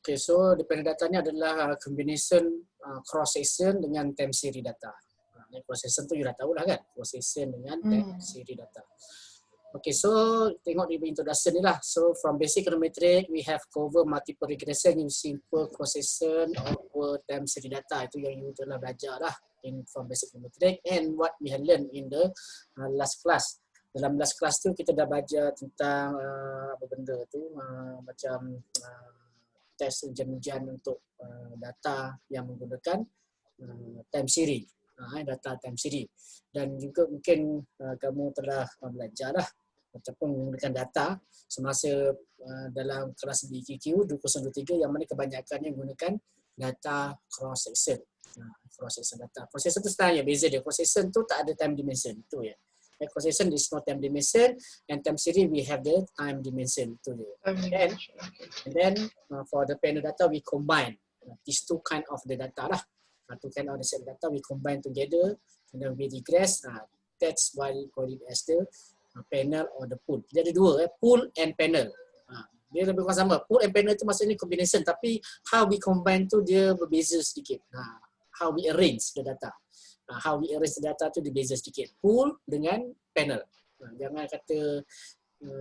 Okay, so dependent data ni adalah combination cross section dengan time series data. Cross section tu you dah tahu lah kan, cross section dengan time series data. Okay, so tengok di introduction ni lah. So from basic econometric, we have cover multiple regression in simple cross section over time series data. Itu yang you telah belajar lah from basic econometric and what we have learned in the last class. Dalam last class tu kita dah belajar tentang apa benda tu, macam test ujian-ujian untuk data yang menggunakan time series, data time series. Dan juga mungkin kamu telah belajar lah ataupun menggunakan data semasa dalam kelas BQQ 2023 yang mana kebanyakannya menggunakan data cross section. Cross section data. Cross section tu sebenarnya beza dia. Cross section tu tak ada time dimension tu ya. Cross section is no time dimension and time series we have the time dimension tu dia. And then for the panel data we combine these two kind of the data lah. Two kind of the set data we combine together and then we regress. That's why we call it as the panel or the pool. Dia ada dua, pool and panel. Dia lebih kurang sama. Pool and panel tu maksudnya combination, tapi how we combine tu dia berbeza sedikit. How we arrange the data. How we arrange the data tu dia beza sedikit. Pool dengan panel. Jangan kata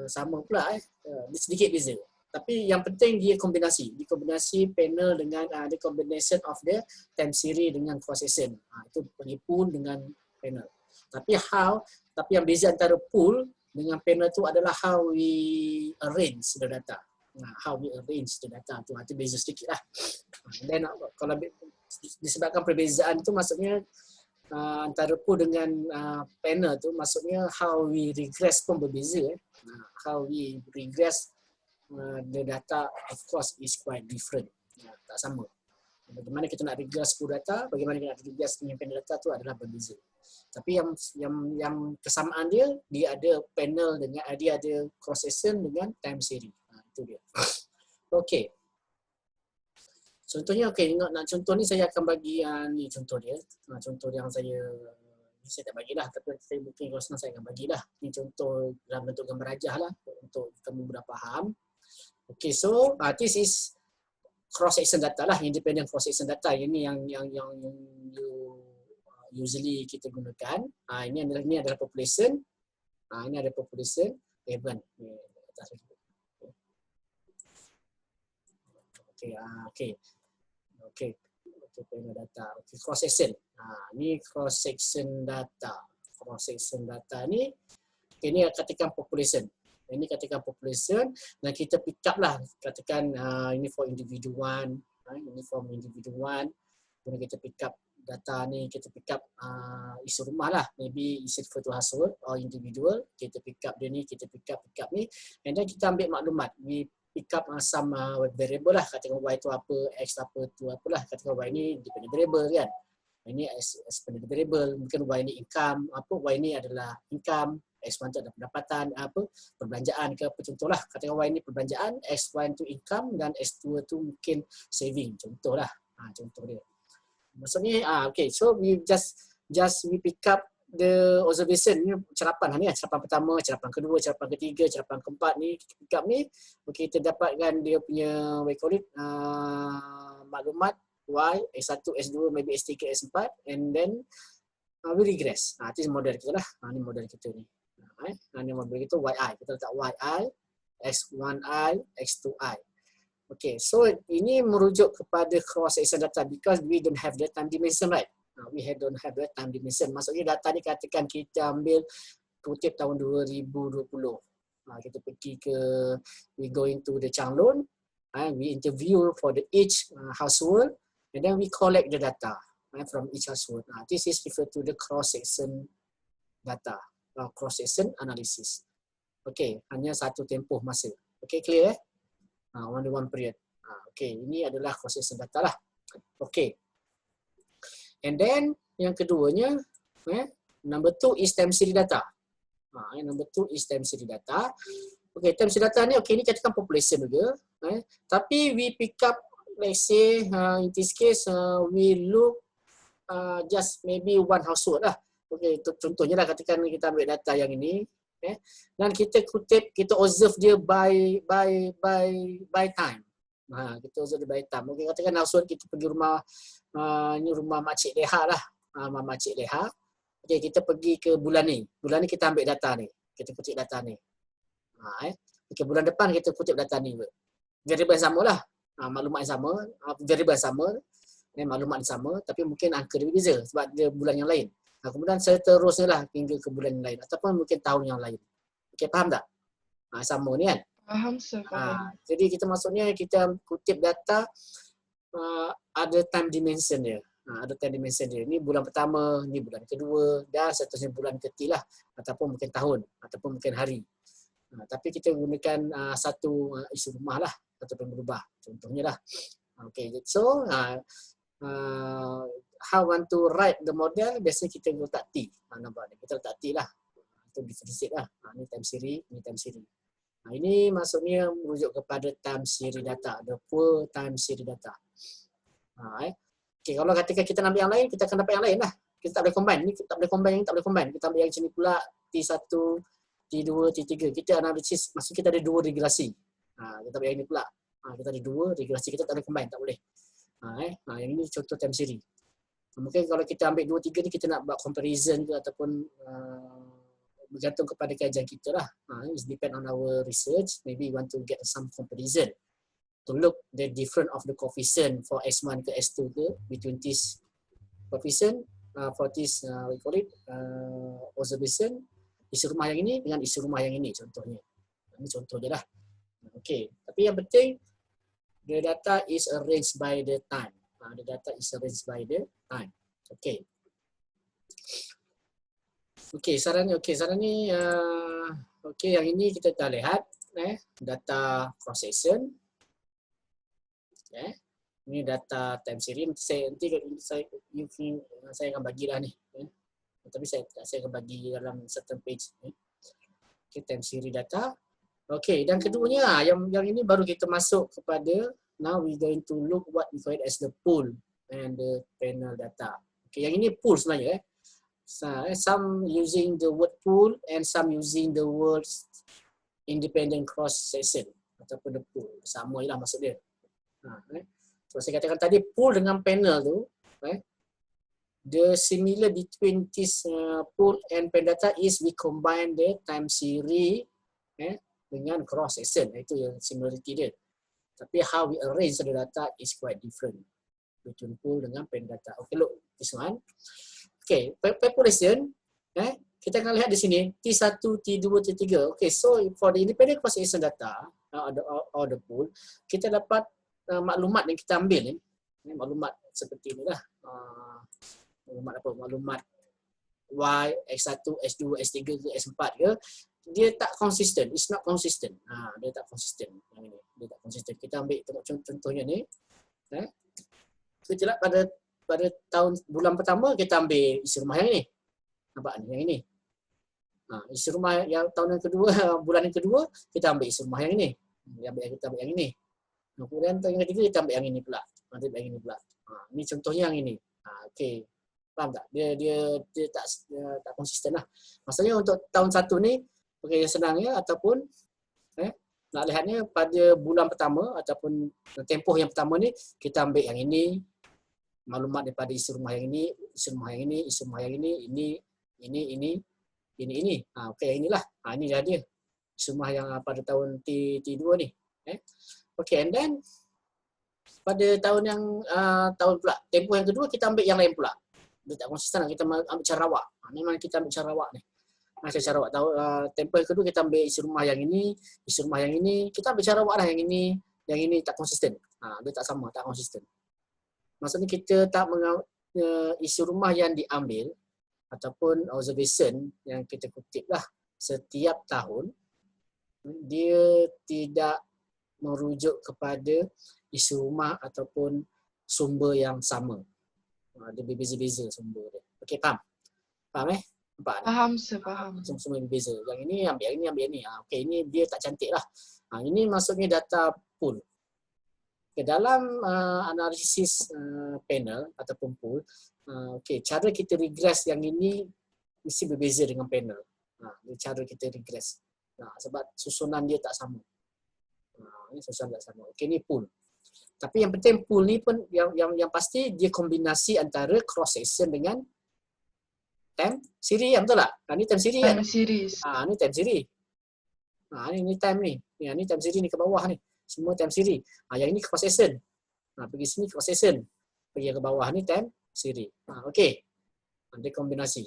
sama pula. Dia sedikit beza. Tapi yang penting dia kombinasi. Dia kombinasi panel dengan the combination of the time series dengan cross section. Itu panggil pool dengan panel. Tapi yang beza antara pool dengan panel tu adalah how we arrange the data. How we arrange the data tu itu beza sedikit lah. Dan kalau disebabkan perbezaan tu maksudnya antara pool dengan panel tu maksudnya how we regress pun berbeza. How we regress the data of course is quite different. Tak sama. Bagaimana kita nak regress pool data, bagaimana kita nak regress dengan panel data tu adalah berbeza. Tapi yang kesamaan dia ada panel dengan dia ada cross section dengan time series. Itu dia. Okey. Contohnya nak contoh ni saya akan bagi ni contoh dia. Contoh yang saya tak bagilah, tapi saya mungkin kalau senang saya akan bagilah. Ni contoh dalam bentuk gambar rajah lah untuk kamu mudah faham. Okay, so this is cross section data lah, independent cross section data. Ini yang usually kita gunakan. Ini adalah population. Ini ada population event. Okay, panel data. Okay, cross section. Ni cross section data. Cross section data ni, ini katakan population. Ini katakan population dan kita pick up lah, katakan ini for individu 1, ini for individu 1. Kemudian kita pick up data ni, kita pick up isi rumah lah, maybe isi photo household or individual. Kita pick up dia ni, kita pick up ni, and then kita ambil maklumat. We pick up some variable lah, katakan Y tu apa, X apa tu apalah, katakan Y ni dependent variable kan. Ini dependent variable, mungkin Y ni income, Y ni adalah income, X1 tu ada pendapatan, perbelanjaan ke apa contohlah. Katakan Y ni perbelanjaan, X1 tu income dan X2 tu mungkin saving, contohlah. Contoh dia. Maksudnya okay, so we just we pick up the observation ni, cerapan ni, cerapan pertama, cerapan kedua, cerapan ketiga, cerapan keempat ni kita pick up ni. Okay, kita dapatkan dia punya maklumat Y, S1, S2, maybe S3, S4 and then we regress. Itu model kita lah. Ni model kita ni. Ini model kita YI. Kita letak YI, X1I, X2I. Okay, so ini merujuk kepada cross section data because we don't have the time dimension, right? We don't have the time dimension. Maksudnya data ni katakan kita ambil kutip tahun 2020. Kita pergi ke, we go into the Changlun, we interview for the each household and then we collect the data from each household. This is referred to the cross section data, cross section analysis. Okay, hanya satu tempoh masa. Okay, clear one period. Okay, ini adalah cross section data lah. Okay. And then yang keduanya, number 2 is time series data. Number 2 is time series data. Okay, time series data ni, okay, ni katakan population juga. Tapi we pick up, let's say, in this case, we look just maybe one household lah. Okay, contohnya lah, katakan kita ambil data yang ini. Dan kita kutip, kita observe dia by time. Kita usut di Balai Tam. Okey, katakan household kita pergi rumah, ni rumah Makcik Leha lah. Rumah Makcik Leha. Okey, kita pergi ke bulan ni. Bulan ni kita ambil data ni. Kita kutip data ni. Okey, bulan depan kita kutip data ni. Variable yang sama lah. Maklumat yang sama. Variable yang sama. Maklumat yang sama. Tapi mungkin angka dia berbeza sebab dia bulan yang lain. Kemudian seterusnya lah hingga ke bulan yang lain. Ataupun mungkin tahun yang lain. Okey, faham tak? Sama ni kan? Faham, sir. Faham. Jadi kita maksudnya kita kutip data ada time dimension dia. Ada time dimension dia. Ni bulan pertama, ni bulan kedua, dan seterusnya bulan ketiga lah. Ataupun mungkin tahun, ataupun mungkin hari. Tapi kita gunakan satu isu rumah lah. Ataupun berubah. Contohnya lah. Okay, so how want to write the model, biasanya kita letak T. Nampak ni, kita letak T lah. Itu differentiate lah. Ni time series, ni time series. Ini maksudnya merujuk kepada time series data, the full time series data. Okay, kalau katakan kita nak ambil yang lain, kita akan dapat yang lain lah. Kita tak boleh combine. Ni kita tak boleh combine, ni tak boleh combine. Kita ambil yang sini pula, T1, T2, T3. Kita analisis, maksud kita ada dua regresi. Kita ambil yang ini pula. Kita ada dua regresi, kita tak boleh combine, tak boleh. Yang ini contoh time series. Mungkin kalau kita ambil 2, 3 ni, kita nak buat comparison ke ataupun bergantung kepada kajian kita lah. It depend on our research. Maybe we want to get some comparison to look the difference of the coefficient for S1 ke S2 ke between this coefficient for this we call it observation, isi rumah yang ini dengan isi rumah yang ini contohnya. Ini contoh je lah. Okay. Tapi yang penting the data is arranged by the time. The data is arranged by the time. Okay. Okey, saran ni okey, yang ini kita dah lihat data cross section. Ini data time series. Nanti saya akan bagilah ni. Tapi saya akan bagi dalam certain page. Okey, time series data. Okey, dan keduanya yang ini baru kita masuk kepada now we going to look what we call it as the pool and the panel data. Okey, yang ini pool sebenarnya some using the word pool and some using the words independent cross section ataupun the pool. Sama je lah maksud dia. So saya katakan tadi pool dengan panel tu, the similar between this pool and panel data is we combine the time series dengan cross section. Itu yang similarity dia. Tapi how we arrange the data is quite different between pool dengan panel data. Okay, look this one. Okay, population, kita akan lihat di sini T1, T2, T3. Okay, so for the independent cross section data or the pool, kita dapat maklumat yang kita ambil ni, maklumat seperti ni lah. Maklumat apa? Maklumat Y, X1, S2, S3 ke S4 ke, dia tak konsisten. It's not consistent. Dia tak konsisten. Yang ini, dia tak konsisten. Kita ambil tengok contohnya ni. Kita lihat pada tahun bulan pertama kita ambil isi rumah yang ini. Nampak ni, yang ini. Isi rumah yang tahun yang kedua, bulan yang kedua, kita ambil isi rumah yang ini. Kita ambil yang ini. Kemudian tahun yang ketiga kita ambil yang ini pula. Nanti ambil yang ini pula. Ini contohnya yang ini. Okey. Faham tak? Dia tak konsisten lah. Maksudnya untuk tahun satu ni, yang senangnya ataupun nak lihatnya pada bulan pertama ataupun tempoh yang pertama ni, kita ambil yang ini, maklumat daripada isi rumah yang ini, isi rumah yang ini, isi rumah yang ini, ini. Okey, yang inilah. Ini dah dia. Isi rumah yang pada tahun T2 ni. Okey, and then pada tahun yang tahun pula, tempoh yang kedua kita ambil yang lain pula. Dia tak konsisten, kita ambil Sarawak. Memang kita ambil Sarawak ni. Macam Sarawak tahu tempoh yang kedua kita ambil isi rumah yang ini, isi rumah yang ini, kita ambil Sarawak lah yang ini tak konsisten. Dia tak sama, tak konsisten. Maksudnya kita tak isi rumah yang diambil ataupun observation yang kita kutip lah setiap tahun, dia tidak merujuk kepada isi rumah ataupun sumber yang sama. Dia berbeza-beza sumber dia. Okey, faham? Faham Nampak? Faham, faham. Semua berbeza. Yang ini ambil yang ini, ambil yang ini. Okey, ini dia tak cantik lah. Ini maksudnya data pool. Okay, dalam analisis panel ataupun pool, cara kita regress yang ini mesti berbeza dengan panel. Cara kita regress. Sebab susunan dia tak sama. Ini susunan tak sama. Okey, ini pool. Tapi yang penting pool ni pun yang pasti dia kombinasi antara cross section dengan time series, betul tak? Ni time series kan? Time series. Ni time series. Ni time ni. Ni time series ni ke bawah ni. Semua time series. Yang ini cross section. Pergi sini cross section. Pergi ke bawah ni time series. Okey. Dia kombinasi.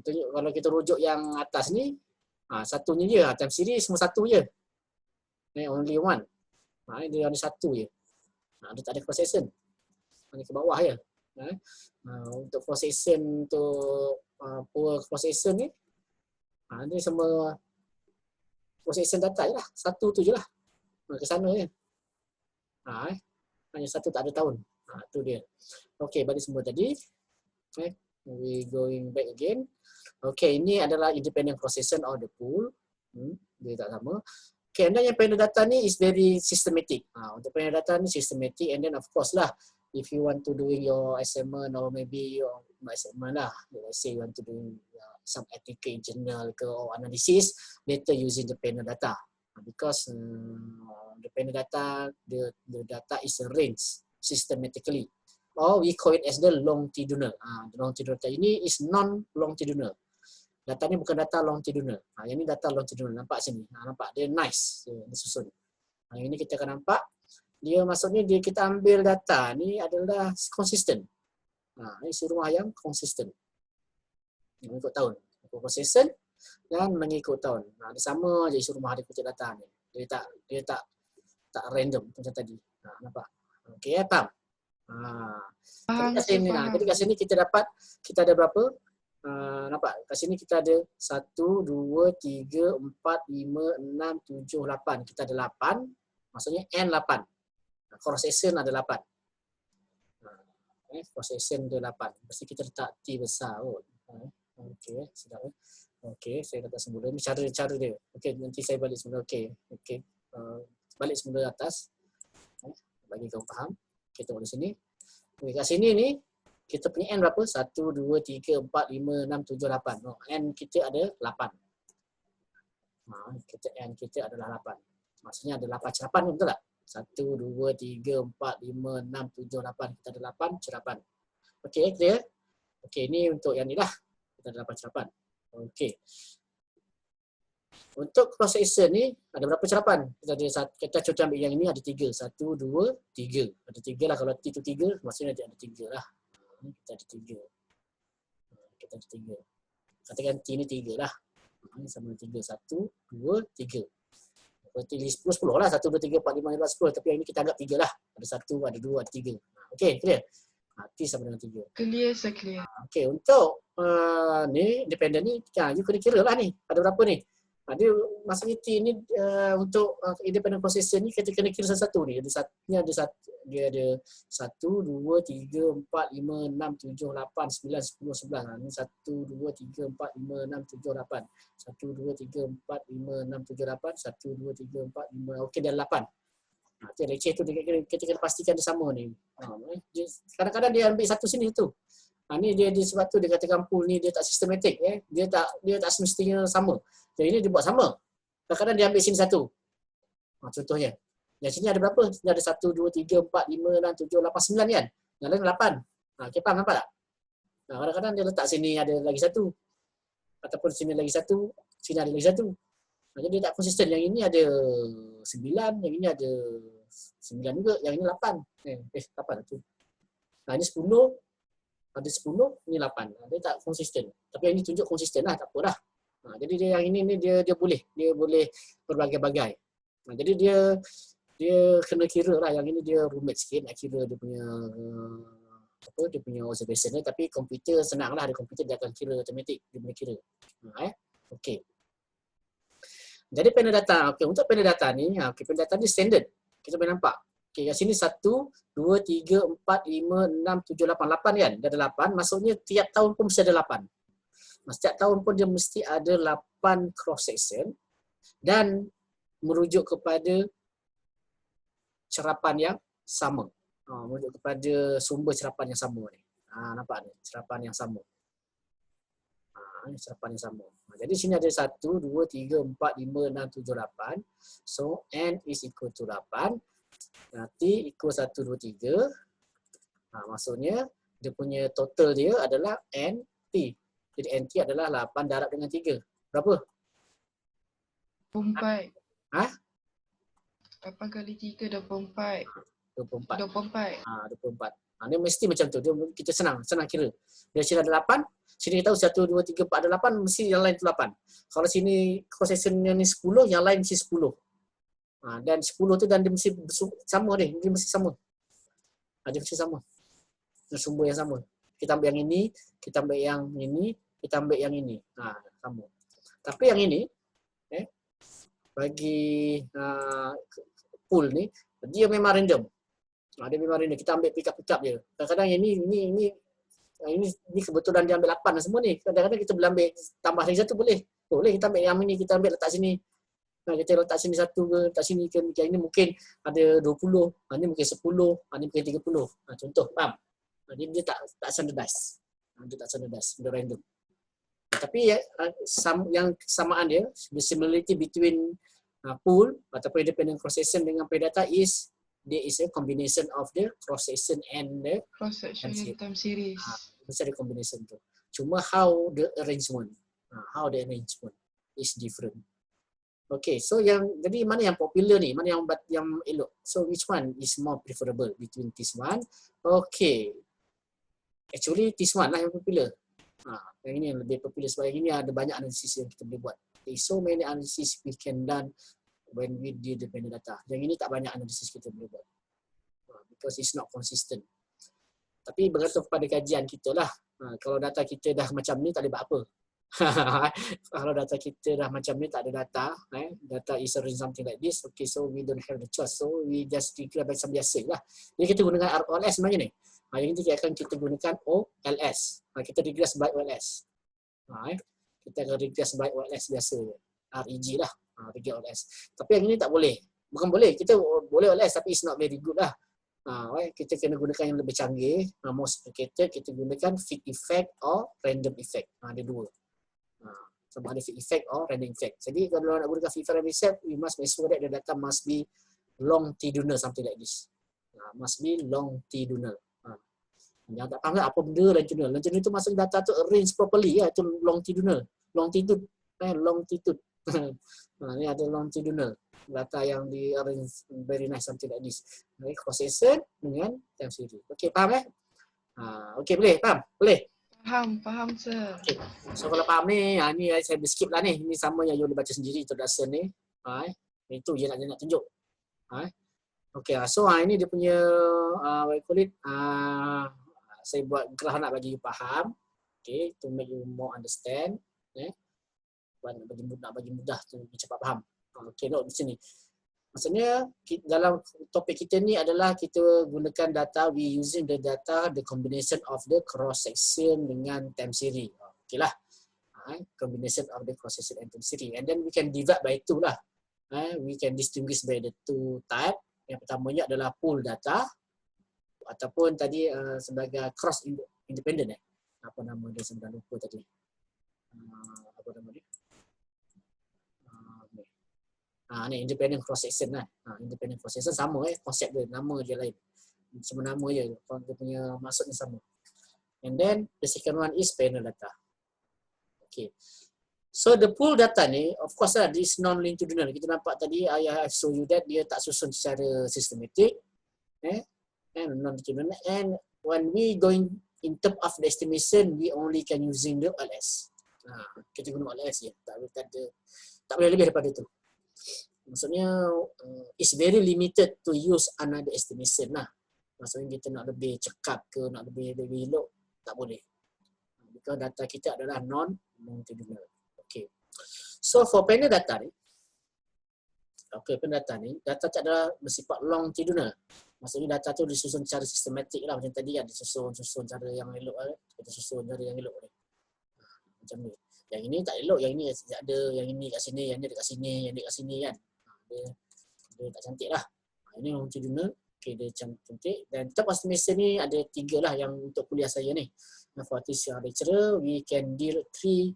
Kalau kita rujuk yang atas ni, satunya je. Time series semua satu je. Only one. Dia ada satu je. Dia tak ada cross section. Ni ke bawah je. Untuk cross section, untuk pool cross section ni, dia semua cross section data je lah. Satu tu je lah. Ke sana je. Hanya satu tak ada tahun. Tu dia. Okey, balik semua tadi. We going back again. Okey, ini adalah independent cross section of the pool. Dia tak sama. Okay, and then yang panel data ni is very systematic. Untuk panel data ni systematic, and then of course lah, if you want to do your assignment or maybe your assignment lah, let's say you want to do some ethical journal ke or analysis, later using the panel data. Because the panel data, the data is arranged systematically. Or we call it as the longitudinal. The longitudinal data ini is non-longitudinal. Data ni bukan data longitudinal. Yang ni data longitudinal. Nampak sini. Nampak? Dia nice. Dia susun. Yang ini kita akan nampak. Dia maksudnya kita ambil data ni adalah konsisten. Ini isi rumah yang konsisten. Mengikut tahun. Konsisten dan mengikut tahun. Dia sama je isi rumah dia kutip data ni. Dia tak random macam tadi. Nampak? Okey, faham? Jadi kat sini kita ada berapa? Nampak? Kat sini kita ada 1, 2, 3, 4, 5, 6, 7, 8. Kita ada 8. Maksudnya N8. Cross section ada 8. Cross section ada 8. Mesti kita letak T besar kot. Okey, sedap. Okey, saya letak semula. Ini cara dia. Okey, nanti saya balik semula. Okey. Balik semula atas. Bagi kau faham. Kita tengok di sini. Okey, kat sini ni kita punya N berapa? 1, 2, 3, 4, 5, 6, 7, 8. N kita ada 8. N kita adalah 8. Maksudnya ada 8 cerapan, betul tak? 1, 2, 3, 4, 5, 6, 7, 8. Kita ada 8 cerapan. Okey, clear? Okey, ini untuk yang ni lah. Kita ada 8 cerapan. Okey. Untuk cross section ni, ada berapa cerapan? Kita cuba ambil yang ini, ada 3. 1, 2, 3. Ada 3 lah. Kalau T itu 3, maksudnya ada 3 lah. Kita ada 3. Kita ada 3. Katakan T ni 3 lah. Ini sama 3. 1, 2, 3. Berarti 10 lah. 1, 2, 3, 4, 5, 6, 10. Tapi yang ini kita anggap 3 lah. Ada 1, ada 2, ada 3. Okey, clear? T sama dengan 3. Clear, saya clear. Okey, untuk ni, independent ni, you kena kira lah ni. Ada berapa ni? Dia maksudnya T ni untuk independent processor ni kita kena kira satu-satu ni. Dia ada 1, 2, 3, 4, 5, 6, 7, 8, 9, 10, 11. Ini 1, 2, 3, 4, 5, 6, 7, 8. 1, 2, 3, 4, 5, 6, 7, 8. 1, 2, 3, 4, 5, 6, 7, 8. 1, 2, 3, 4, 5, 6, 7, 8. Okey, dah 8. Receh tu kita kena pastikan dia sama ni. Kadang-kadang dia ambil satu sini tu. Ni dia sebab tu dia katakan pool ni dia tak sistematik. Dia tak semestinya sama. Jadi ini dia buat sama. Kadang-kadang dia ambil sini satu. Contohnya. Yang sini ada berapa? Sini ada 1, 2, 3, 4, 5, 6, 7, 8, 9 kan? Yang lain 8. Okay, faham nampak tak? Kadang-kadang dia letak sini ada lagi satu. Ataupun sini lagi satu. Sini ada lagi satu. Jadi dia tak konsisten. Yang ini ada 9. Yang ini ada 9 juga. Yang ini 8. 8 tu. Ini 10. Ada 10, ini 8. Dia tak konsisten. Tapi yang ini tunjuk konsisten lah, tak apa dah. Jadi dia yang ini dia boleh berbagai-bagai. Jadi dia kena kira lah. Yang ini dia rumit sikit nak kira dia punya dia punya observation ni. Tapi komputer senang lah. Ada komputer dia akan kira automatik. Dia boleh kira. Okey. Jadi panel data. Okey, untuk panel data ni, panel data ni standard. Kita boleh nampak. Okay, kat sini 1, 2, 3, 4, 5, 6, 7, 8. 8 kan? Dia ada 8. Maksudnya tiap tahun pun mesti ada 8. Setiap tahun pun dia mesti ada 8 cross section dan merujuk kepada cerapan yang sama. Merujuk kepada sumber cerapan yang sama ni. Nampak ni? Cerapan yang sama. Ini serapan yang sama. Jadi sini ada 1, 2, 3, 4, 5, 6, 7, 8. So N is equal to 8. Nanti equal 1, 2, 3. Maksudnya dia punya total dia adalah NT. Jadi NT adalah 8 darab dengan 3. Berapa? 24. Hah? 8 kali 3, 24. 24. 24. 24. Dia mesti macam tu. Kita senang kira. Dia sini ada 8. Sini kita tahu 1, 2, 3, 4 ada 8. Mesti yang lain tu 8. Kalau sini cross section yang ni 10, yang lain mesti 10. Dan 10 tu dan dia mesti sama dia. Dia mesti sama. Dia mesti sama. Sumber yang sama. Kita ambil yang ini, kita ambil yang ini, kita ambil yang ini. Sama. Tapi yang ini, bagi pool ni, dia memang random. Dia memang random. Kita ambil pick up je. Kadang-kadang ini kebetulan dia ambil 8 semua ni. Kadang-kadang kita boleh ambil tambah lagi satu boleh. Boleh kita ambil yang ini, kita ambil letak sini. Kita letak sini satu ke, letak sini ke. Yang ini mungkin ada 20, ini mungkin 10, ini mungkin 30. Contoh, faham? Dia tak standardized. Dia tak standardized, dia random. Tapi yang kesamaan dia, the similarity between pool ataupun independent cross section dengan predata is there is a combination of the cross section and the Cross section and time series. Mesti ada combination tu. Cuma how the arrangement is different. Okay, so jadi mana yang popular ni, mana yang elok. So which one is more preferable between this one? Okay, actually this one lah yang popular. Yang ini yang lebih popular sebab yang ini ada banyak analisis yang kita boleh buat. Okay, so many analysis we can done when we did the dependent data. Yang ini tak banyak analisis kita boleh buat. Because it's not consistent. Tapi bergantung kepada kajian kita lah. Kalau data kita dah macam ni tak boleh buat apa. Kalau data kita dah macam ni tak ada data, data is arranged something like this, okay, so we don't have the choice. So we just declare macam biasa lah. Jadi kita gunakan ROLS sebenarnya ni. Yang ini akan kita gunakan OLS. Kita regress by OLS. Kita akan regress by OLS biasa. REG lah. Regress OLS. Tapi yang ini tak boleh. Bukan boleh. Kita boleh OLS tapi it's not very good lah. Kita kena gunakan yang lebih canggih. Most sophisticated, kita gunakan fit effect or random effect. Ada dua. Sama ada fit effect or random effect. Jadi kalau nak gunakan fit effect random effect, we must make sure that the data must be longitudinal, something like this. Must be longitudinal. Yang tak faham apa benda longitudinal. Longitudinal itu maksudnya data tu arrange properly. Itu longitudinal. Longitude. Ini ada longitudinal. Data yang di arrange very nice, something like this. Cross section dengan time series. Okey, faham okey, boleh? Faham? Boleh? Faham sir. Okay. So kalau faham ni, ni saya skip lah ni. Ini sama yang you boleh baca sendiri introduction ni. Itu je nak tunjuk. Okay, so ini dia punya what you call it? Saya buat graf nak bagi you faham. Okay, to make you more understand. Nak bagi mudah tu cepat faham. Okay, note di sini. Maksudnya dalam topik kita ni adalah kita gunakan data, we using the data, the combination of the cross section dengan time series. Okay lah. Combination of the cross section and time series. And then we can divide by two lah. We can distinguish by the two type. Yang pertamanya adalah pool data ataupun tadi sebagai cross independent. Apa nama dia sebenarnya lupa tadi. Apa nama dia? Ni independent cross section lah. Independent cross section sama konsep dia, nama dia lain. Cuma nama je, dia punya maksudnya sama. And then the second one is panel data. Okay. So the pool data ni, of course lah, this non-longitudinal. Kita nampak tadi, I have show you that dia tak susun secara systematic. And non-longitudinal. And when we going in term of the estimation, we only can using the OLS. Kita guna OLS je. Tak boleh lebih daripada itu. Maksudnya it's very limited to use another estimation lah. Maksudnya kita nak lebih cekap ke, nak lebih elok, tak boleh. Because data kita adalah non-longitudinal. Okay. So for panel data ni, panel data ni, data tak adalah bersifat longitudinal. Maksudnya data tu disusun secara sistematik lah. Macam tadi kan, disusun cara yang elok lah. Kita susun cara yang elok ni. Macam ni. Yang ini tak elok, yang ini ada, yang ini kat sini, yang ini dekat sini, yang ini kat sini kan. Dia tak cantik lah. Ini longitudinal. Okay, dia cantik. Dan term estimation ni ada 3 lah yang untuk kuliah saya ni. For this lecturer, we can deal 3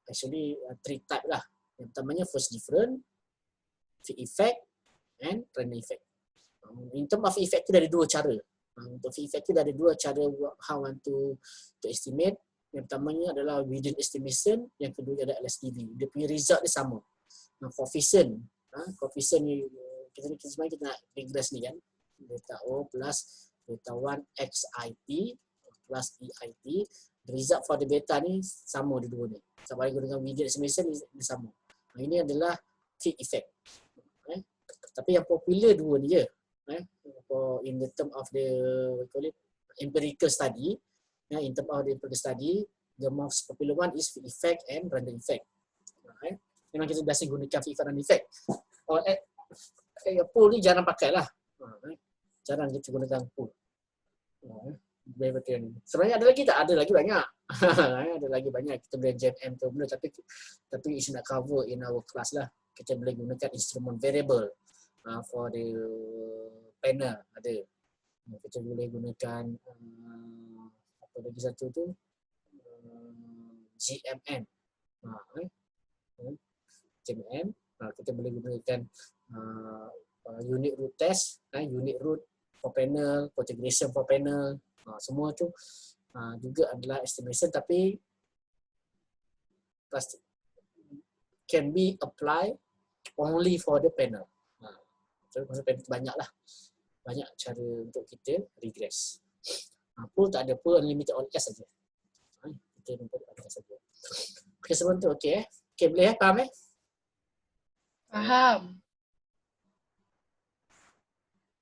actually 3 type lah. Yang pertamanya force different, field effect, and random effect. In term of effect tu ada 2 cara. Untuk field effect tu ada 2 cara how want to estimate. Yang pertamanya adalah within estimation, yang kedua adalah LSTV. Dia punya result dia sama. Coefficient ni kita sebenarnya kita nak regress ni kan. Delta O plus delta 1 XIT plus EIT. The result for the beta ni sama dua ni. Sama dengan within estimation ni sama. Ini adalah field effect. Tapi yang popular 2 ni je. In the term of the empirical study, in term of the empirical study, the most popular one is field effect and random effect. Memang kita biasa gunakan field effect and effect. Pool ni jarang pakai lah. Jarang kita gunakan pool. Sebenarnya ada lagi tak? Ada lagi banyak. Ada lagi banyak. Kita boleh JM tu benda, tapi is not cover in our class lah. Kita boleh gunakan instrument variable for the panel. Ada. Kita boleh gunakan apa lagi satu tu? GMM. GMM. Kita boleh gunakan unit root test, unit root for panel, configuration for panel. Semua tu juga adalah estimation, tapi can be applied only for the panel. So maksud panel tu banyak lah. Banyak cara untuk kita regress. Pool tak ada, pool unlimited on S saja. Kita nampak ada saja. Okey, sebelum tu okey Okey, boleh faham Faham.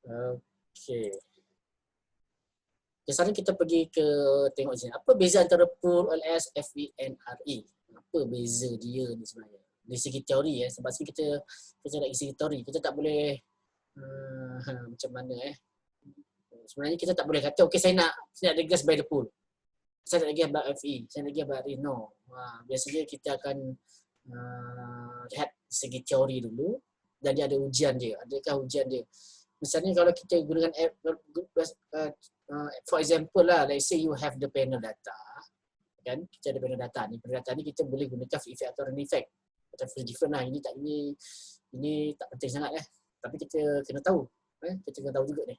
Okey. Sekarang kita pergi ke tengok sini. Apa beza antara pool, LS, FVNRE? Apa beza dia ni sebenarnya? Dari segi teori sebab sini kita dari segi teori. Kita tak boleh macam mana sebenarnya kita tak boleh kata okey saya nak regress by the pool. Saya nak regress by FE, saya nak regress by RE. No. Biasanya kita akan lihat segi teori dulu dan dia ada ujian dia. Adakah ujian dia? Misalnya kalau kita gunakan for example lah, let's say you have the panel data, kan? Kita ada panel data ni. Panel data ni kita boleh gunakan field effect atau random effect. Atau field different lah. Ini tak penting sangat Tapi kita kena tahu. Kita kena tahu juga ni.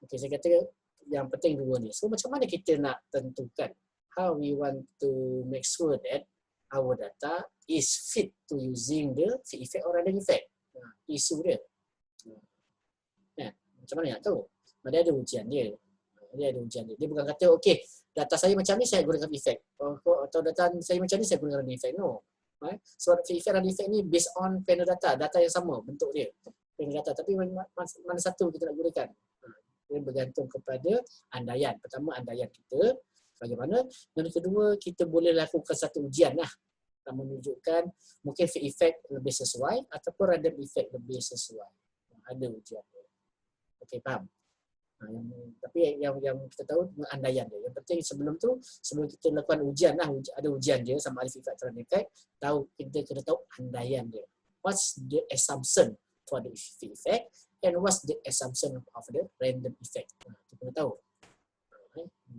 Okey, saya kata yang penting 2 ni. So macam mana kita nak tentukan how we want to make sure that our data is fit to using the field effect or random effect. Isu dia. Macam mana nak tahu? Dia ada ujian dia. Dia bukan kata okey, data saya macam ni saya gunakan effect. Atau data saya macam ni saya gunakan random effect. No. So field effect random effect ni based on panel data yang sama bentuk dia. Panel data, tapi mana satu kita nak gunakan? Dia bergantung kepada andaian. Pertama, andaian kita bagaimana. Dan kedua, kita boleh lakukan satu ujian lah. Kita menunjukkan mungkin field effect lebih sesuai ataupun random effect lebih sesuai. Ada ujian. Okey, faham? Tapi yang kita tahu andaian dia. Yang penting sebelum kita lakukan ujian lah, ada ujian dia sama ada field effect atau random effect, kita kena tahu andaian dia. What's the assumption for the field effect and what's the assumption of the random effect. Kita kena tahu.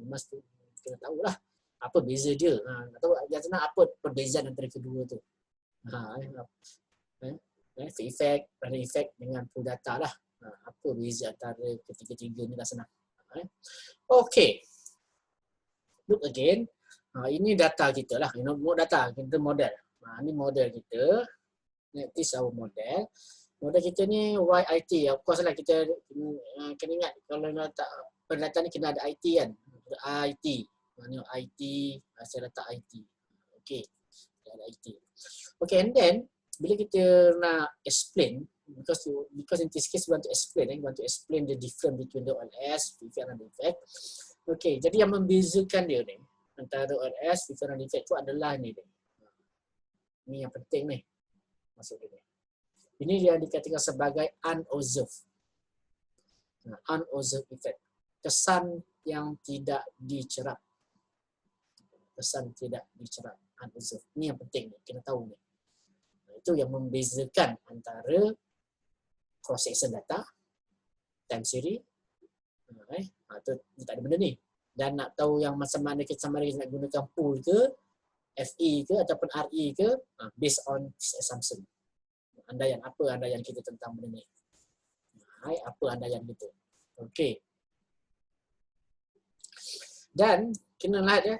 Mesti kena tahulah apa beza dia. Tahu apa perbezaan antara kedua tu. Field effect, random effect dengan pool data lah. Apa beza antara ketiga-tiga ni lah senang. Okay. Look again. Ini data kita lah. Data, kita model. Ini model kita. This our model. Model kita ni YIT. Of course lah kita kena ingat kalau nak letak pendata ni kena ada IT kan. IT. Mana IT, saya letak IT. Okay. Ada IT. Okay, and then bila kita nak explain, because in this case we want to explain the difference between the OLS, field effect and random effect. Okay, jadi yang membezakan dia ni antara OLS, field effect and random effect tu adalah ni dia. Ni yang penting ni. Maksud dia ni. Ini yang dikatakan sebagai unobserved. Unobserved effect. Kesan yang tidak dicerap. Kesan tidak dicerap. Unobserved. Ini yang penting ni. Kena tahu ni. Itu yang membezakan antara cross section data, time series, itu tak ada benda ni. Dan nak tahu yang macam mana kita nak gunakan pool ke, FE ke ataupun RE ke, based on this assumption. Andaian, apa andaian kita tentang benda ni? Apa andaian kita? Okey. Dan kena lihat ya,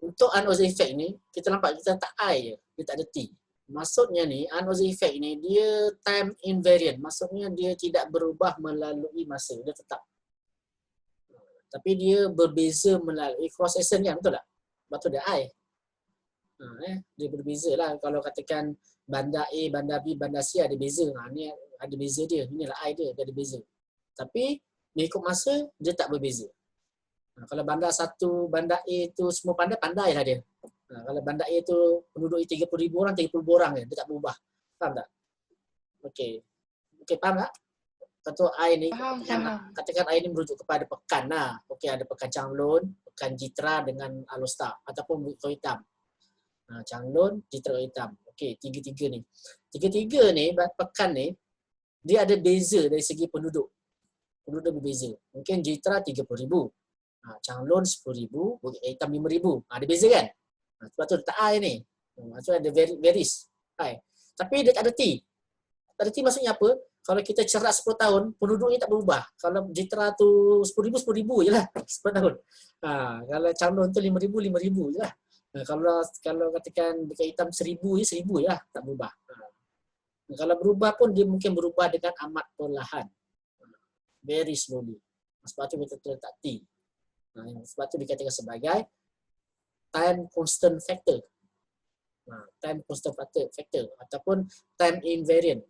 untuk unknown effect ni, kita nampak kita tak I je, dia tak ada T. Maksudnya ni, unknown effect ni dia time invariant. Maksudnya dia tidak berubah melalui masa, dia tetap. Tapi dia berbeza melalui cross section kan, betul tak? Sebab tu dia I. Dia berbeza lah. Kalau katakan bandar A, bandar B, bandar C ada beza. Ni ada beza dia. Inilah I dia ada beza. Tapi mengikut masa, dia tak berbeza. Kalau bandar satu, bandar A tu semua pandai lah dia. Kalau bandar A tu penduduk 30,000 orang, 30,000 orang dia tak berubah. Faham tak? Okey. Okey, faham tak? Satu I ni, katakan I ni merujuk kepada pekan lah. Okey, ada pekan Changlun, pekan Jitra dengan Alostar ataupun Bukit Hitam. Changlun, Jitra Hitam. Okey, tiga-tiga ni. Tiga-tiga ni, pekan ni, dia ada beza dari segi penduduk. Penduduk berbeza. Mungkin Jitra 30,000. Changlun 10,000, Bukit Hitam 5,000. Ada beza kan? Sebab tu letak I ni. Maksudnya ada varies. Tapi dia tak ada T. Tak ada T maksudnya apa? Kalau kita cerak 10 tahun, penduduknya tak berubah. Kalau Jitra tu 10,000, 10,000 je lah. 10 tahun. Kalau Changlun tu 5,000, 5,000 je lah. Kalau katakan Bukit Hitam 1,000 je, 1,000 je lah. Tak berubah. Kalau berubah pun dia mungkin berubah dengan amat perlahan. Very slowly. Sebab tu kita letak T. Sebab tu dikatakan sebagai time constant factor. Time constant factor ataupun time invariant.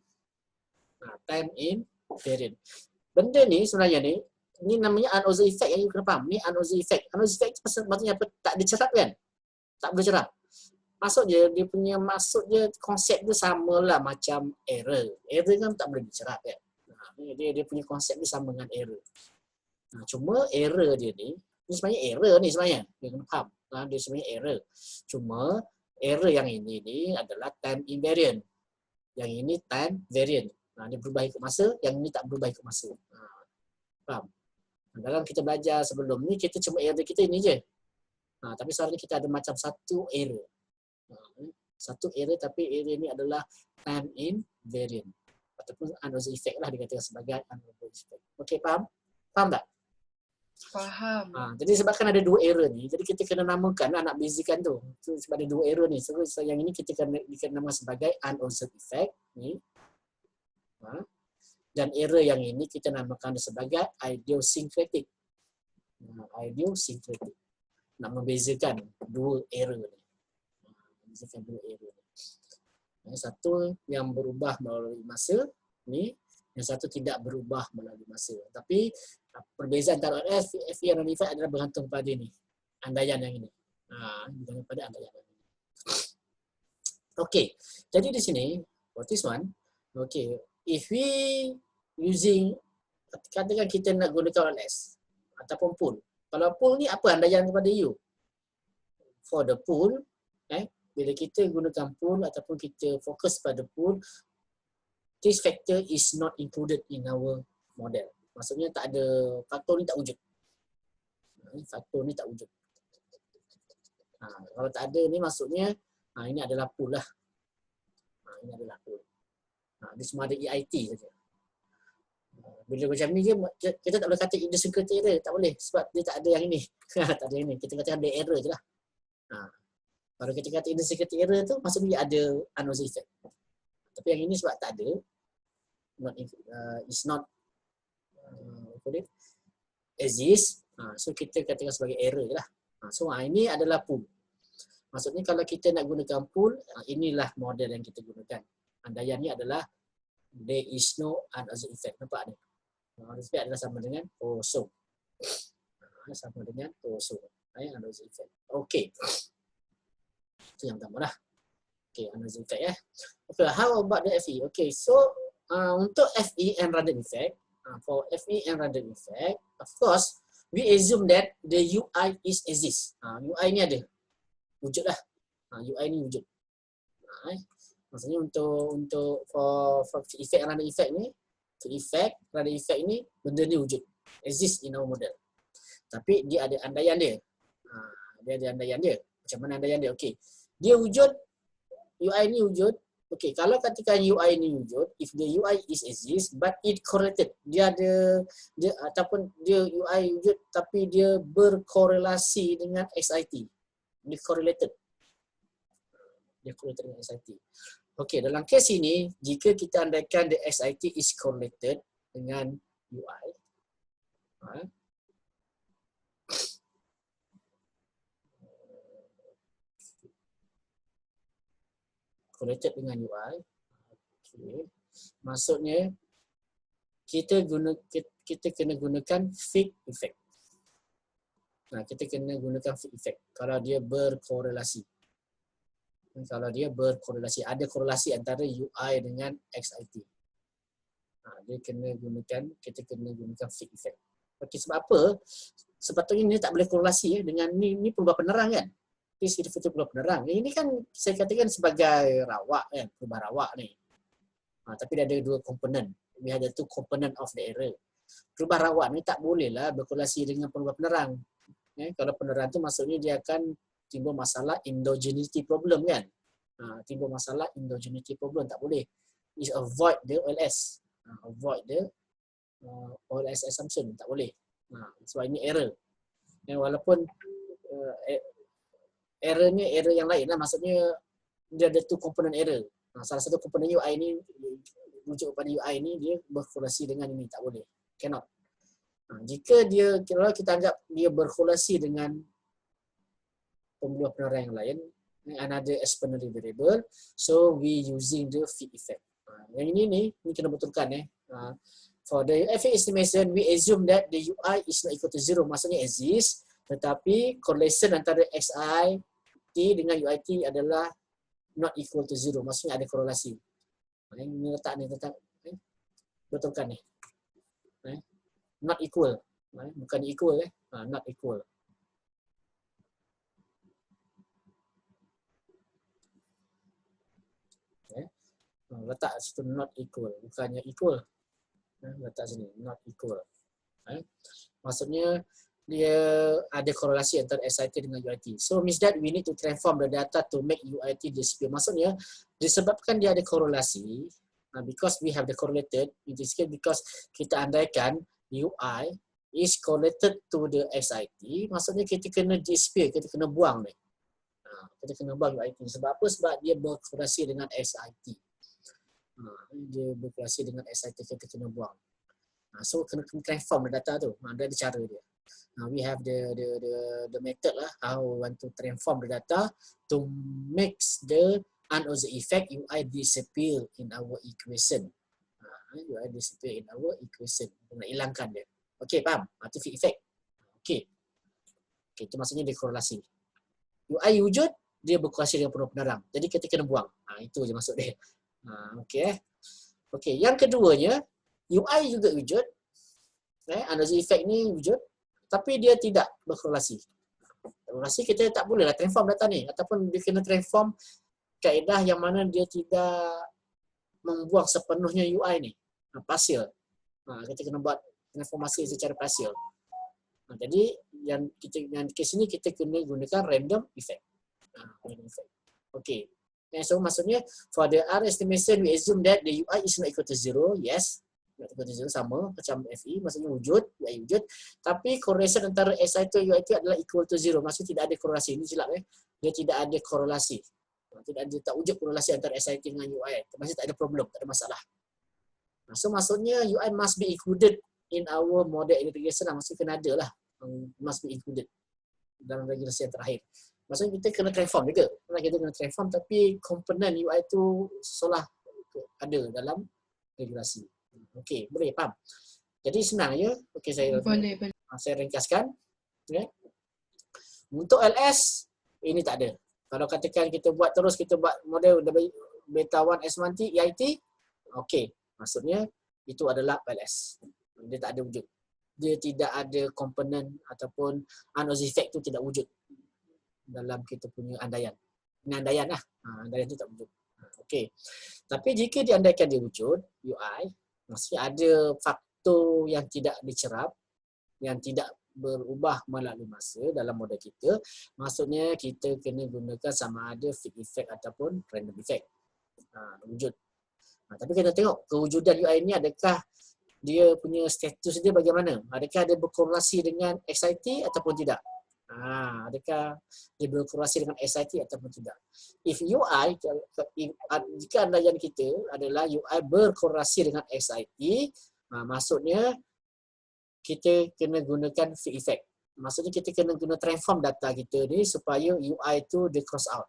Time invariant. Benda ni sebenarnya ni namanya unknown effect yang you kena faham. Ni unknown effect. Unknown effect maksudnya apa? Tak ada cerap kan? Tak boleh cerap. Maksudnya dia punya konsep dia samalah macam error. Error kan tak boleh dicerap kan? Dia punya konsep dia sama dengan error. Cuma error dia ni sebenarnya error ni sebenarnya. Dia kena faham. Dia sebenarnya error. Cuma error yang ini adalah time invariant. Yang ini time variant. Dia berubah ikut masa, yang ini tak berubah ikut masa. Faham? Dalam kita belajar sebelum ni, kita cuma error kita ini je. Tapi sekarang ni kita ada macam satu error. Satu error, tapi error ni adalah time invariant. Ataupun unknown effect lah dikatakan sebagai unknown effect. Okey, faham? Faham tak? Faham. Jadi sebabkan ada dua error ni, jadi kita kena namakan lah, nak bezakan tu. Sebab ada dua error ni. So yang ini kita kena namakan sebagai unknown effect ni. Dan error yang ini kita namakan sebagai idiosyncratic. Idiosyncratic. Nak membezakan dua error ni. Membezakan dua error ni. Satu yang berubah melalui masa ni, yang satu tidak berubah melalui masa. Tapi perbezaan antara FE dan effect adalah bergantung pada ni. Andaian yang ini. Bergantung pada andaian yang ini. Okey. Jadi di sini, for this one, okey, if we using, katakan kita nak gunakan OLS ataupun pool. Kalau pool ni apa andaian kepada you? For the pool, bila kita gunakan pool ataupun kita fokus pada pool, this factor is not included in our model. Maksudnya tak ada, faktor ni tak wujud. Faktor ni tak wujud. Kalau tak ada ni maksudnya ini adalah pool lah. Ini adalah pool. Dia cuma ada EIT saja. Bila macam ni kita tak boleh kata idiosyncratic error, tak boleh sebab dia tak ada yang ini. Tak ada yang ini. Kita katakan ada error je lah. Kalau kita kata idiosyncratic error tu maksudnya dia ada unknown effect. Tapi yang ini sebab tak ada, it's not exist, so kita katakan sebagai error je lah. So ini adalah pool. Maksudnya kalau kita nak gunakan pool, inilah model yang kita gunakan. Andaian ni adalah there is no unknown effect. Nampak ni? Unknown effect adalah sama dengan kosong. Sama dengan kosong. Unknown effect. Okey. Itu yang pertama lah. Okay, unknown effect Okay, how about the FE? Okay, so untuk FE and random effect, for FE and random effect, of course, we assume that the UI is exist. UI ni ada. Wujud lah. UI ni wujud. Maksudnya untuk for effect and random effect ni, for effect, random effect ni, benda ni wujud. Exist in our model. Tapi dia ada andaian dia. Dia ada andaian dia. Macam mana andaian dia? Okey. Dia wujud, UI ni wujud. Okey, kalau katakan UI ni wujud, if the UI is exist but it correlated, dia ataupun dia UI wujud tapi dia berkorelasi dengan XIT. Dia correlated. Dia correlated dengan XIT. Okey, dalam kes ini, jika kita andaikan the XIT is correlated dengan UI, correlated dengan UI. Okay. Maksudnya kita kena gunakan Fick effect. Kita kena gunakan Fick effect kalau dia berkorelasi. Kalau dia berkorelasi, ada korelasi antara UI dengan XIT. Kita kena gunakan Fick effect. Okey, sebab apa? Sepatutnya ni tak boleh korelasi dengan ni perubahan penerang kan? Ini perubahan penerang. Ini kan saya katakan sebagai rawak kan, perubahan rawak ni. Tapi dia ada dua komponen. Dia ada two component of the error. Perubahan rawak ni tak bolehlah berkorelasi dengan perubahan penerang. Kalau penerang tu maksudnya dia akan timbul masalah endogeneity problem kan. Timbul masalah endogeneity problem, tak boleh. Is avoid the OLS. Avoid the OLS assumption, tak boleh. Sebab ini error. Walaupun error ni error yang lain lah, maksudnya dia ada two component error. Salah satu komponen UI ni, rujuk pada UI ni dia berkorelasi dengan ini, tak boleh. Cannot. Kalau kita anggap dia berkorelasi dengan pembuah penerang yang lain, another exponential variable, so we using the Fick effect. Yang ini kena betulkan for the Fick estimation, we assume that the UI is not equal to 0, maksudnya exist, tetapi correlation antara XIT dengan UIT adalah not equal to 0, maksudnya ada korelasi. Ini letak betulkan ni. Not equal. Bukan equal not equal. Letak situ not equal, bukannya equal. Letak sini not equal. Maksudnya dia ada korelasi antara XIT dengan UIT. So means that we need to transform the data to make UIT disappear. Maksudnya disebabkan dia ada korelasi, because we have the correlated, in this case because kita andaikan UI is correlated to the XIT, maksudnya kita kena disappear, kita kena buang ni. Kita kena buang UIT. Sebab apa? Sebab dia berkorelasi dengan XIT. Dia berkorelasi dengan XIT, kita kena buang. So kena transform the data tu. Ada cara dia. We have the method lah how we want to transform the data to make the unobserved effect UI disappear in our equation. UI disappear in our equation. Nak hilangkan dia. Okey, faham? Itu Fick effect. Okey. Okey, itu maksudnya dia korelasi. UI wujud, dia berkorelasi dengan penuh penerang. Jadi kita kena buang. Itu je maksud dia. Okey. Okey, yang keduanya, UI juga wujud. Unobserved effect ni wujud. Tapi dia tidak berkorelasi. Korelasi kita tak bolehlah transform data ni. Ataupun dia kena transform kaedah yang mana dia tidak membuang sepenuhnya UI ni. Partial. Kita kena buat transformasi secara partial. Jadi yang kes ini kita kena gunakan random effect. Random effect. Okay. So maksudnya for the R estimation we assume that the UI is not equal to 0. Yes. Not equal to 0 sama macam FE, maksudnya wujud, UI wujud. Tapi correlation antara SI itu UI itu adalah equal to 0. Maksudnya tidak ada korelasi. Ini silap Dia tidak ada korelasi. Tak wujud korelasi antara SI dengan UI. Maksudnya tak ada problem, tak ada masalah. So maksudnya UI must be included in our model integration. Maksudnya kena ada lah. Must be included dalam regulasi yang terakhir. Maksudnya kita kena transform juga. Kita kena transform tapi komponen UI itu seolah ada dalam regulasi. Okey, boleh faham? Jadi senang ya. Okey, saya ringkaskan. Okay. Untuk LS ini tak ada. Kalau katakan kita buat model beta 1 S1T EIT, okey, maksudnya itu adalah LS. Dia tak ada wujud. Dia tidak ada komponen ataupun unobserved effect tu tidak wujud dalam kita punya andaian. Ini andaian lah. Andaian tu tak wujud. Okey. Tapi jika diandaikan dia wujud, UI, maksudnya ada faktor yang tidak dicerap, yang tidak berubah melalui masa dalam model kita, maksudnya kita kena gunakan sama ada fixed effect ataupun random effect. Wujud. Tapi kita tengok kewujudan UI ni adakah dia punya status dia bagaimana? Adakah dia berkorelasi dengan XIT ataupun tidak? Adakah dia berkorelasi dengan SIT ataupun tidak? If UI, jika andaian kita adalah UI berkorelasi dengan SIT, maksudnya kita kena gunakan fixed effect. Maksudnya kita kena guna transform data kita ni supaya UI itu dia cross out.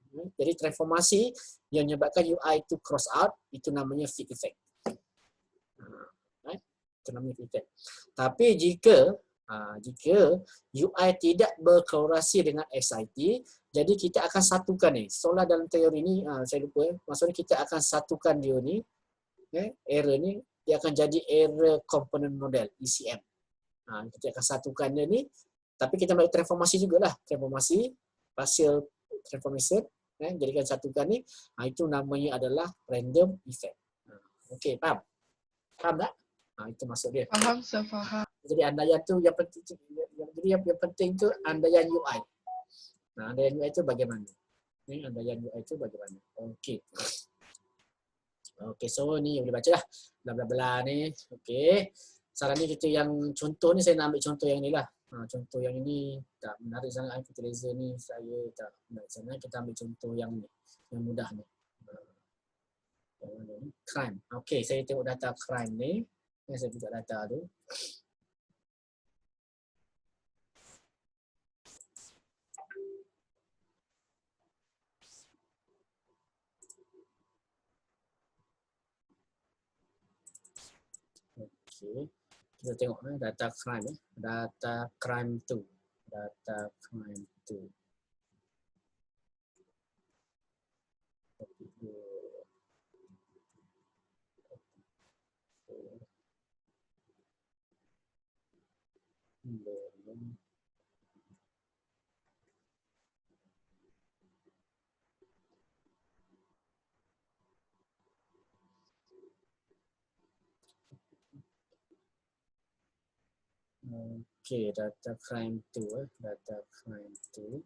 Jadi transformasi yang menyebabkan UI itu cross out, itu namanya fixed effect. Itu namanya fixed effect. Tapi jika UI tidak berkorelasi dengan XIT, jadi kita akan satukan ni. Seolah dalam teori ni, saya lupa, maksudnya kita akan satukan dia ni, error ni, dia akan jadi error component model, ECM. Kita akan satukan dia ni, tapi kita melalui transformasi jugalah. Transformasi, partial transformation, jadikan satukan ni, itu namanya adalah random effect. Okey, faham? Faham tak? Itu maksud dia. Faham, saya faham. Jadi andaian tu yang penting, yang penting tu andaian UI. Andaian UI itu bagaimana? Andaian UI itu bagaimana? Okey. Okey, so ni boleh baca lah. Bla bla bla ni. Okey. Saran ni kita yang contoh ni saya nak ambil contoh yang ni lah. Contoh yang ini tak menarik sangat. Fertilizer ni saya tak menarik sangat. Kita ambil contoh yang ni. Yang mudah ni. Yang mana ni? Crime. Okey, saya tengok data crime ni. Saya buka data tu. Okay. Kita tengok data crime. Data crime 2. Data crime 2. Okay, data crime 2. Data crime 2.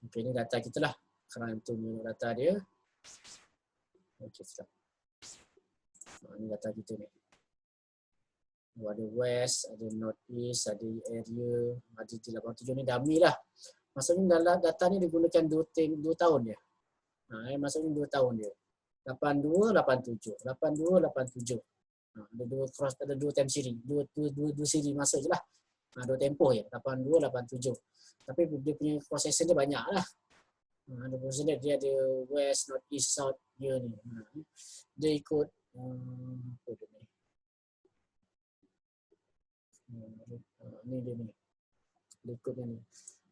Okay, ini data kita lah. Crime 2 punya data dia. Okay, stop. Ini data kita ni. Ada west, ada north east, ada area, ada 87 ni dummy lah. Maksudnya dalam data ni digunakan 2 tahun dia. Maksudnya 2 tahun dia. 82, 87. 82, 87. Ada dua time series, dua siri masa je lah. 2 tempoh je, 82, 87. Tapi dia punya processor dia banyak lah. Ada processor dia ada west, north, east, south dia ni. Dia ikut apa dia ni? Ni dia ni. Dia ikut ni.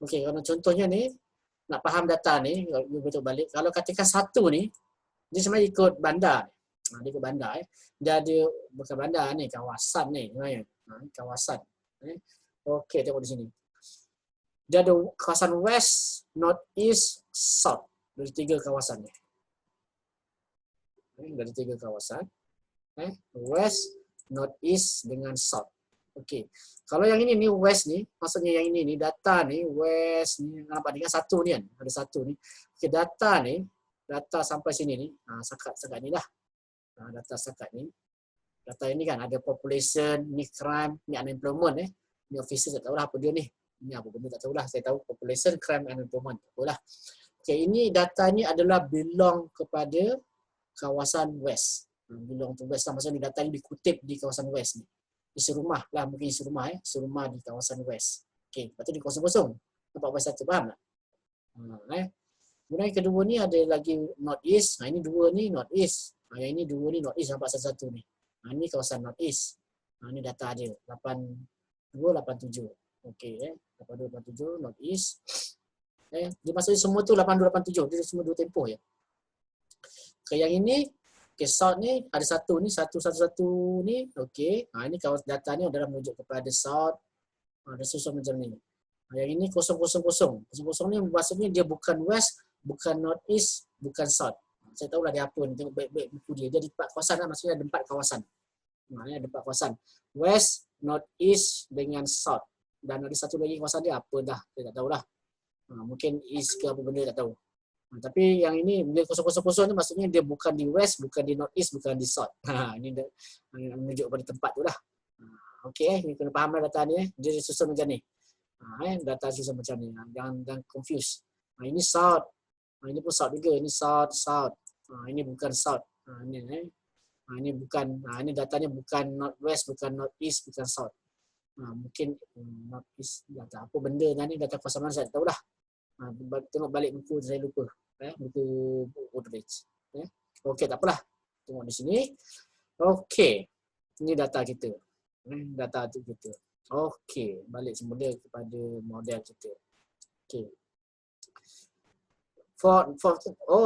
Okey, kalau contohnya ni nak faham data ni, kalau betul balik, kalau katakan satu ni dia sebenarnya ikut bandar. Dia ikut bandar Dia ada bukan bandar ni, kawasan ni sebenarnya. Kawasan. Okey, tengok di sini. Dia ada kawasan west, north, east, south. Ada 3 kawasan ni. Ada 3 kawasan. West, north, east dengan south. Okey. Kalau yang ini ni west ni, maksudnya yang ini ni data ni west ni nampak dengan satu ni kan. Ada satu ni. Okey, data sampai sini ni, sekat ni lah. Data sekat ni. Data ini kan ada population, ni crime, ni unemployment Ni officer tak tahulah apa dia ni. Ni apa benda tak tahulah. Saya tahu population, crime, unemployment. Tak tahulah. Okey, ini data ni adalah belong kepada kawasan west. Belong to west lah. Maksudnya data ni dikutip di kawasan west ni. Isi rumah lah, mungkin isi rumah isi rumah di kawasan west. Okey, lepas tu di kosong-kosong. Nampak west satu, faham tak? Kemudian yang kedua ni ada lagi north east. Ini 2 ni north east. Yang ini 2 ni north east, nampak satu-satu ni. Ini kawasan north east. Ini data dia 8287. Okey, 8287 north east. Dia maksudnya semua tu 8287. Dia semua 2 tempoh je. Okey, yang ini okey, south ni ada satu ni, satu ni. Okey. Ini kawasan data ni adalah merujuk kepada south. Ada susun macam ni. Yang ini 000. 000 ni maksudnya dia bukan west, bukan north east, bukan south. Saya tahulah dia apa ni, tengok baik-baik buku dia. Dia ada 4 kawasan lah, maksudnya ada 4 kawasan. Ini ada 4 kawasan. West, North East dengan South. Dan ada satu lagi kawasan dia apa dah, saya tak tahulah. Mungkin East ke apa benda tak tahu. Tapi yang ini bila kosong-kosong ni maksudnya dia bukan di West, bukan di North East, bukan di South. Ini menunjuk pada tempat tu lah. Okey, ni kena faham data ni. Dia susun macam ni. Data susun macam ni. Jangan confuse. Ini South. Ini pun South juga. Ini South, South. Ini bukan South. Ini bukan. Ini datanya bukan North West, bukan North East, bukan South. Mungkin North East data apa benda ni, data kawasan saya tak tahulah. Tengok balik buku saya lupa. Buku Woodbridge. Okey, tak apalah. Tengok di sini. Okey. Ini data kita. Data tu kita. Okey, balik semula kepada model kita. Okey.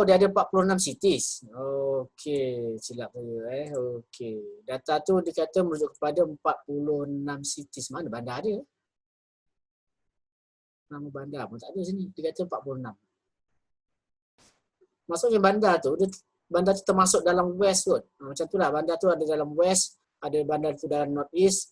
Dia ada 46 cities. Okey, silap saya. Okey. Data tu dikata merujuk kepada 46 cities. Mana bandar dia? Nama bandar pun tak ada sini. Dia kata 46. Maksudnya bandar tu termasuk dalam West kot. Macam tu lah. Bandar tu ada dalam West, ada bandar tu dalam North East,